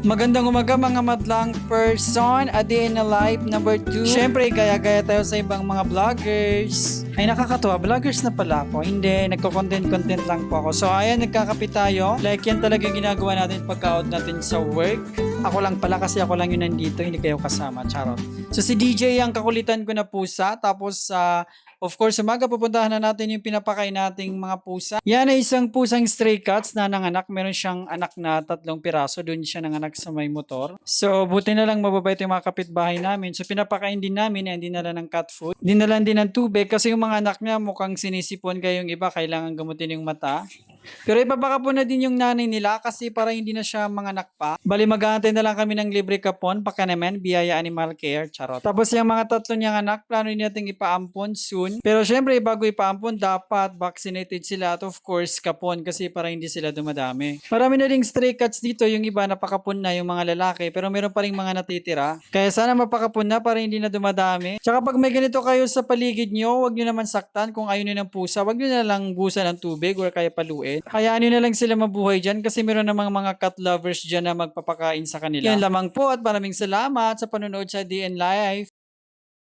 Magandang umaga mga madlang person, a day in a life number 2. Siyempre, gaya-gaya tayo sa ibang mga vloggers. Ay nakakatuwa, vloggers na pala ako. Hindi, nagko-content lang po ako. So ayan, nagkakapit tayo. Like yan talaga yung ginagawa natin pagka-out natin sa work. Ako lang pala kasi ako lang yun nandito, hindi kayo kasama, charot. So si DJ ang kakulitan ko na pusa, tapos of course, umaga pupuntahan na natin yung pinapakain nating mga pusa. Yan ay isang pusang stray cats na nanganak. Meron siyang anak na 3 piraso. Doon siya nanganak sa may motor. So, buti na lang mababait yung mga kapitbahay namin. So, pinapakain din namin. Hindi dinala ng cat food. Dinalan din ng tubig kasi yung mga anak niya mukhang sinisipon kayo yung iba. Kailangan gamutin yung mata. Pero ipapaka po na din yung nanay nila kasi para hindi na siya manganak pa. Bali mag-aantay na lang kami ng libre kapon, paka naman, Biyaya Animal Care, charot. Tapos yung mga 3 niyang anak, plano nating ipaampon soon. Pero syempre, bago ipaampon, dapat vaccinated sila at of course, kapon kasi para hindi sila dumadami. Marami na ding stray cats dito, yung iba napakapon na yung mga lalaki, pero meron pa rin mga natitira. Kaya sana mapakapon na para hindi na dumadami. Tsaka pag may ganito kayo sa paligid nyo, wag nyo naman saktan kung ayaw nyo ng pusa, wag nyo na lang busan ng tubig or kaya paluin. Hayaan nyo na lang sila mabuhay dyan kasi meron namang mga cat lovers dyan na magpapakain sa kanila. Yan lamang po at maraming salamat sa panonood sa DN Live.